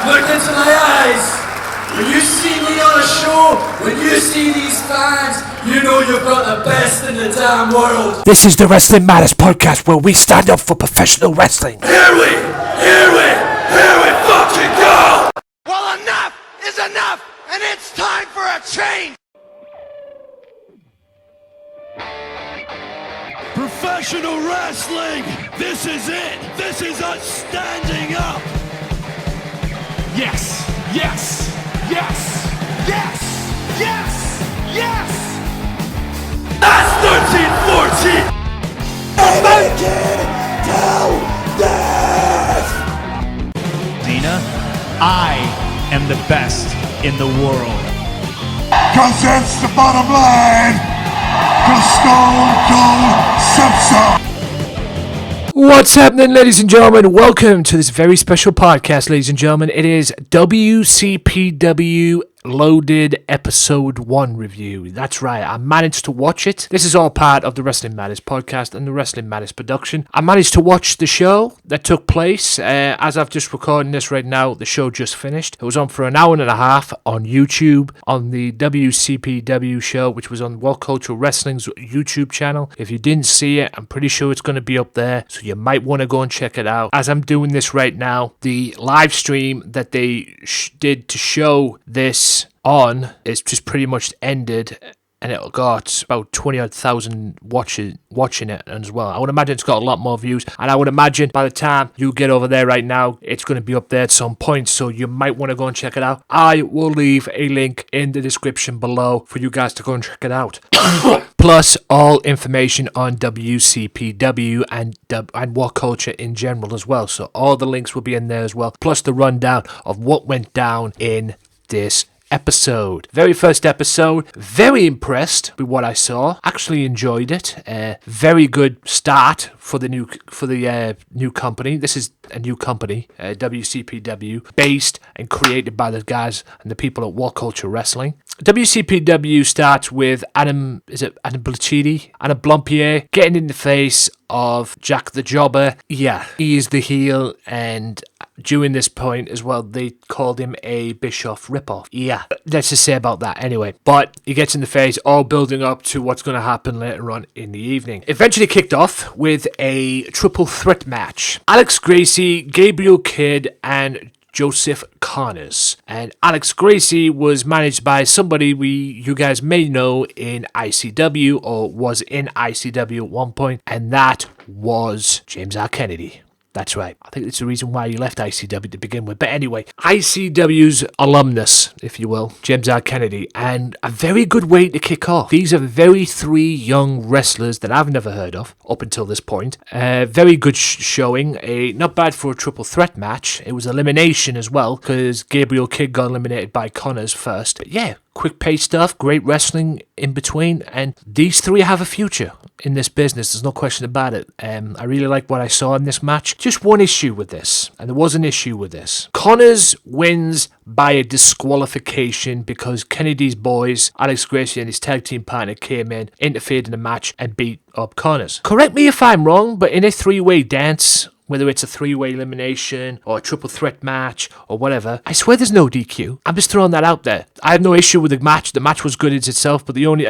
Look into my eyes. When you see me on a show, when you see these fans, you know you've got the best in the damn world. This is the Wrestling Matters podcast where we stand up for professional wrestling. Here we fucking go! Well, enough is enough, and it's time for a change! Professional wrestling! This is it! This is us standing up! Yes! Yes! Yes! Yes! Yes! Yes! That's 13-14! Make it till death! Dina, I am the best in the world. Cause that's the bottom line! Cause Stone Cold said so! What's happening, ladies and gentlemen? Welcome to this very special podcast, ladies and gentlemen. It is WCPW Loaded Episode 1 review. That's right, I managed to watch it. This is all part of the Wrestling Matters podcast and the Wrestling Matters production. I managed to watch the show that took place. As I've just recording this right now, the show just finished. It was on for an hour and a half on YouTube, on the WCPW show, which was on What Culture Wrestling's YouTube channel. If you didn't see it, I'm pretty sure it's going to be up there, so you might want to go and check it out. As I'm doing this right now, the live stream that they did to show this on is just pretty much ended, and it got about 20,000 watching it as well. I would imagine it's got a lot more views, and I would imagine by the time you get over there right now, it's going to be up there at some point, so you might want to go and check it out. I will leave a link in the description below for you guys to go and check it out. Plus all information on WCPW and What Culture in general as well, so all the links will be in there as well, plus the rundown of what went down in this episode. Very first episode. Very impressed with what I saw. Actually enjoyed it. Very good start for the new company. This is a new company, WCPW, based and created by the guys and the people at What Culture Wrestling. WCPW starts with Adam Blumpier getting in the face of Jack the Jobber. Yeah, he is the heel, and during this point as well, they called him a Bischoff ripoff. Yeah, let's just say about that anyway. But he gets in the face, all building up to what's going to happen later on in the evening. Eventually kicked off with a triple threat match. Alex Gracie, Gabriel Kidd, and Joseph Connors. And Alex Gracie was managed by somebody you guys may know in ICW, or was in ICW at one point, and that was James R. Kennedy. That's right. I think that's the reason why he left ICW to begin with. But anyway, ICW's alumnus, if you will, James R. Kennedy, and a very good way to kick off. These are three young wrestlers that I've never heard of up until this point. Very good showing. Not bad for a triple threat match. It was elimination as well, because Gabriel Kidd got eliminated by Connors first. But yeah, quick pace stuff, great wrestling in between, and these three have a future in this business, there's no question about it. I really like what I saw in this match. Just one issue with this, and there was an issue with this. Connors wins by a disqualification because Kennedy's boys, Alex Gracie and his tag team partner, came in, interfered in the match, and beat up Connors. Correct me if I'm wrong, but in a three-way dance, whether it's a three-way elimination or a triple threat match or whatever, I swear there's no DQ. I'm just throwing that out there. I have no issue with the match. The match was good in itself, but the only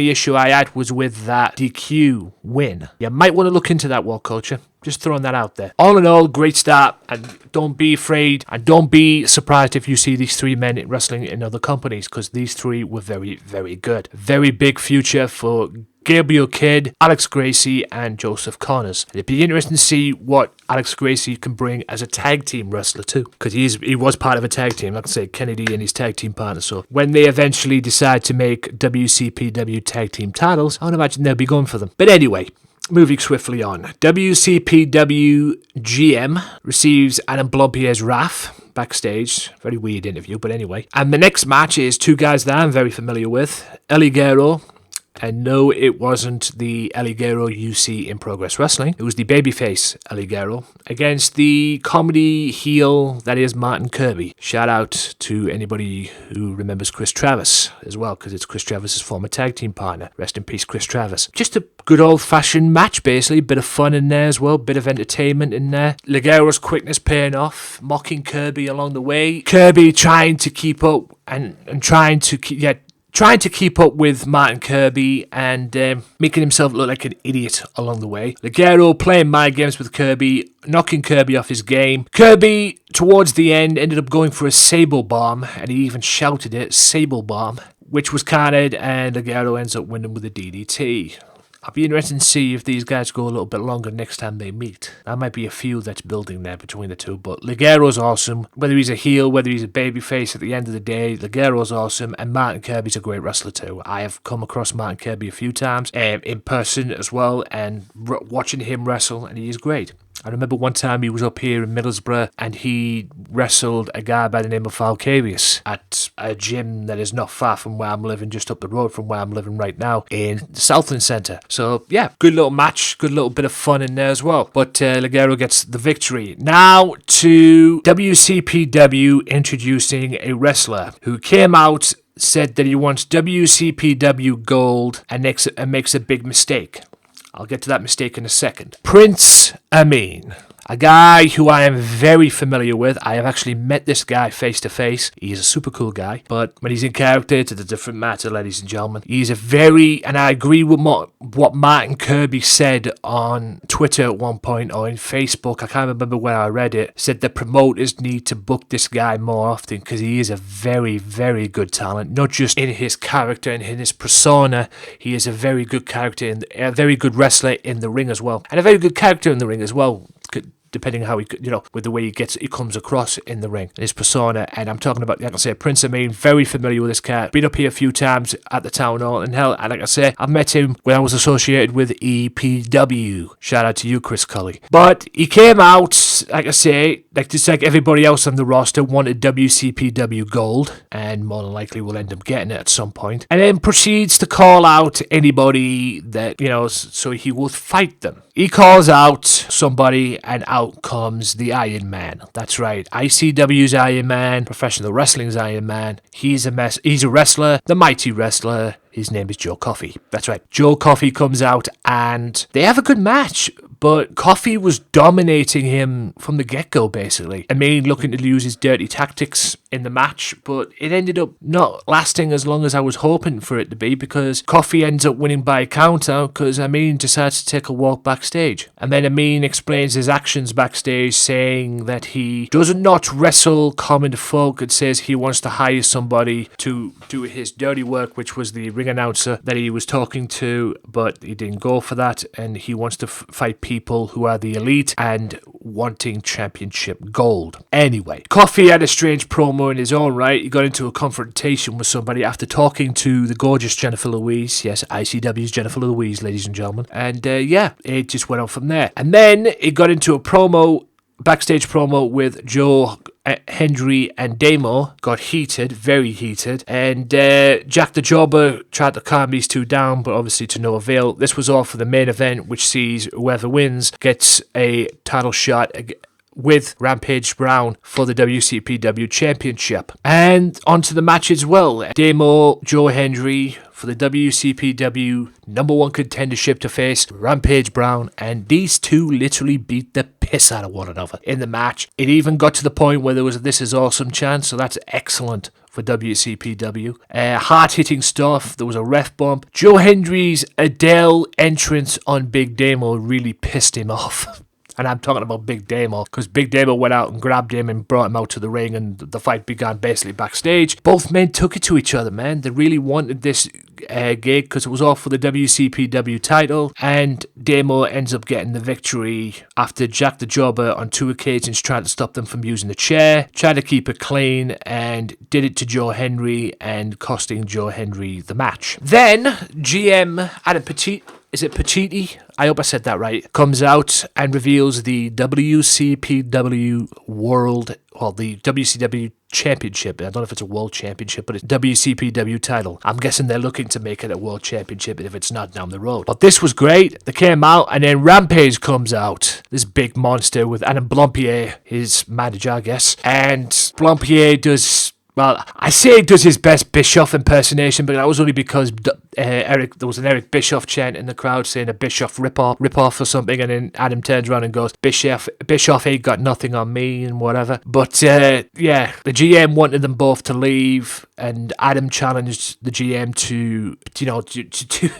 issue I had was with that DQ win. You might want to look into that, What Culture. Just throwing that out there. All in all, great start, and don't be afraid and don't be surprised if you see these three men wrestling in other companies, because these three were very, very good. Very big future for Gabriel Kidd, Alex Gracie, and Joseph Connors. It'd be interesting to see what Alex Gracie can bring as a tag team wrestler too, because he was part of a tag team, like I say, Kennedy and his tag team partner. So when they eventually decide to make WCPW tag team titles, I would imagine they'll be going for them. But anyway, moving swiftly on. WCPW GM receives Adam Blumpier's wrath backstage. Very weird interview, but anyway. And the next match is two guys that I'm very familiar with. Ligero And no, it wasn't the Ligero you see in Progress Wrestling. It was the babyface Ligero against the comedy heel that is Martin Kirby. Shout out to anybody who remembers Chris Travis as well, because it's Chris Travis's former tag team partner. Rest in peace, Chris Travis. Just a good old-fashioned match, basically. Bit of fun in there as well. Bit of entertainment in there. Ligero's quickness paying off, mocking Kirby along the way. Kirby trying to keep up and trying to keep up with Martin Kirby and making himself look like an idiot along the way. Ligero playing mind games with Kirby, knocking Kirby off his game. Kirby, towards the end, ended up going for a Sable Bomb, and he even shouted it, Sable Bomb, which was countered, and Ligero ends up winning with a DDT. I'll be interested to see if these guys go a little bit longer next time they meet. That might be a feud that's building there between the two, but Ligero's awesome. Whether he's a heel, whether he's a babyface, at the end of the day, Ligero's awesome, and Martin Kirby's a great wrestler too. I have come across Martin Kirby a few times, in person as well, and watching him wrestle, and he is great. I remember one time he was up here in Middlesbrough and he wrestled a guy by the name of Falcavius at a gym that is not far from where I'm living, just up the road from where I'm living right now in the Southland Centre. So yeah, good little match, good little bit of fun in there as well. But Ligero gets the victory. Now to WCPW introducing a wrestler who came out, said that he wants WCPW gold and makes a big mistake. I'll get to that mistake in a second. Prince Ameen. A guy who I am very familiar with. I have actually met this guy face to face. He's a super cool guy. But when he's in character, it's a different matter, ladies and gentlemen. He's and I agree with what Martin Kirby said on Twitter at one point, or in Facebook, I can't remember where I read it, said the promoters need to book this guy more often because he is a very, very good talent. Not just in his character and in his persona, he is a very good character, and a very good wrestler in the ring as well. And a very good character in the ring as well, depending how he, with the way he comes across in the ring, his persona. And I'm talking about, like I say, Prince Ameen, very familiar with this cat. Been up here a few times at the town hall, and hell, like I say, I've met him when I was associated with EPW. Shout out to you, Chris Cully. But he came out, like I say, just like everybody else on the roster, wanted WCPW gold, and more than likely will end up getting it at some point. And then proceeds to call out anybody that, so he will fight them. He calls out somebody, and out comes the Iron Man. That's right, ICW's Iron Man, professional wrestling's Iron Man. He's a wrestler, the mighty wrestler. His name is Joe Coffey. That's right. Joe Coffey comes out, and they have a good match. But Coffey was dominating him from the get-go, basically. Ameen looking to use his dirty tactics in the match, but it ended up not lasting as long as I was hoping for it to be, because Coffey ends up winning by a counter because Ameen decides to take a walk backstage. And then Ameen explains his actions backstage, saying that he does not wrestle common folk, and says he wants to hire somebody to do his dirty work, which was the ring announcer that he was talking to, but he didn't go for that, and he wants to fight people who are the elite and wanting championship gold. Anyway, Coffey had a strange promo in his own right. He got into a confrontation with somebody after talking to the gorgeous Jennifer Louise. Yes, ICW's Jennifer Louise, ladies and gentlemen. And it just went on from there. And then he got into a backstage promo with Joe, Hendry and Damo. Got heated, very heated, and Jack the Jobber tried to calm these two down, but obviously to no avail. This was all for the main event, which sees whoever wins gets a title shot with Rampage Brown for the WCPW Championship. And onto the match as well. Damo, Joe Hendry for the WCPW #1 contendership to face Rampage Brown, and these two literally beat the piss out of one another in the match. It even got to the point where there was a "This is awesome" chant, so that's excellent for WCPW. Hard-hitting stuff. There was a ref bump. Joe Hendry's Adele entrance on Big Damo really pissed him off. And I'm talking about Big Damo, because Big Damo went out and grabbed him and brought him out to the ring, and the fight began basically backstage. Both men took it to each other, man. They really wanted this gig because it was all for the WCPW title, and Damo ends up getting the victory after Jack the Jobber on 2 occasions tried to stop them from using the chair, tried to keep it clean, and did it to Joe Hendry, and costing Joe Hendry the match. Then GM Adam Petit is it Pacitti? I hope I said that right. Comes out and reveals the WCPW the WCW Championship. I don't know if it's a World Championship, but it's WCPW title. I'm guessing they're looking to make it a World Championship if it's not down the road. But this was great. They came out, and then Rampage comes out. This big monster with Adam Blompier, his manager, I guess. And Blompier does... Well, I say he does his best Bischoff impersonation, but that was only because there was an Eric Bischoff chant in the crowd saying a Bischoff rip-off or something, and then Adam turns around and goes, Bischoff ain't got nothing on me, and whatever. But, the GM wanted them both to leave, and Adam challenged the GM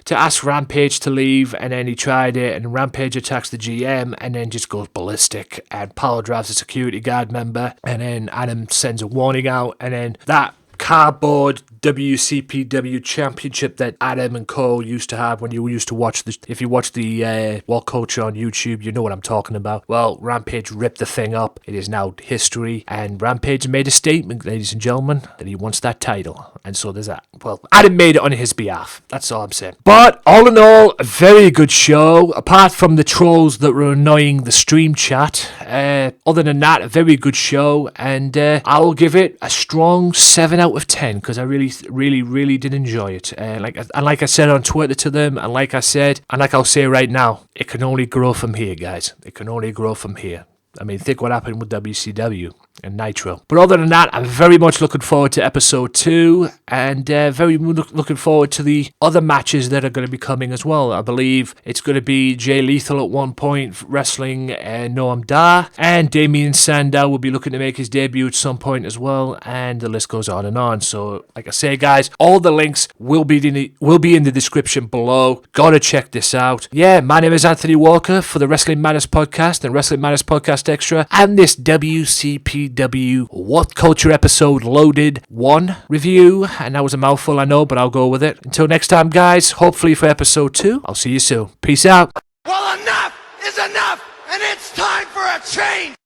to ask Rampage to leave, and then he tried it, and Rampage attacks the GM, and then just goes ballistic, and power drives a security guard member, and then Adam sends a warning out, and then that cardboard WCPW championship that Adam and Cole used to have when you used to watch if you watch the World Culture on YouTube, you know what I'm talking about. Well, Rampage ripped the thing up. It is now history, and Rampage made a statement, ladies and gentlemen, that he wants that title, and so there's that. Well, Adam made it on his behalf. That's all I'm saying. But all in all, a very good show. Apart from the trolls that were annoying the stream chat, other than that, a very good show, and I will give it a strong 7 out of 10 because I really did enjoy it. Like I said on Twitter to them, and like I said, and like I'll say right now, it can only grow from here, guys. It can only grow from here. I mean, think what happened with WCW and Nitro. But other than that, I'm very much looking forward to episode 2, and very looking forward to the other matches that are going to be coming as well. I believe it's going to be Jay Lethal at one point wrestling Noam Dar, and Damien Sandow will be looking to make his debut at some point as well, and the list goes on and on. So, like I say, guys, all the links will be in the description below. Gotta check this out. Yeah, my name is Anthony Walker for the Wrestling Matters Podcast and Wrestling Matters Podcast Extra, and this WCPW What Culture episode loaded 1 review, and that was a mouthful, I know, but I'll go with it. Until next time, guys, hopefully for episode 2, I'll see you soon. Peace out. Well, enough is enough, and it's time for a change.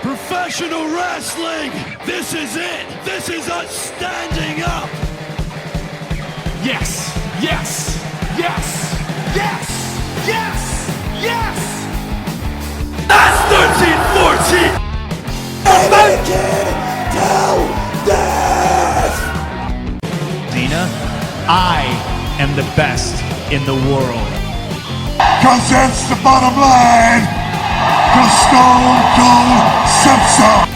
Professional wrestling, this is it. This is us standing up. Yes, yes, yes, yes. Yes! Yes! That's 13-14! Till death! Cena, I am the best in the world. Cause that's the bottom line. Cause Stone Cold Simpson.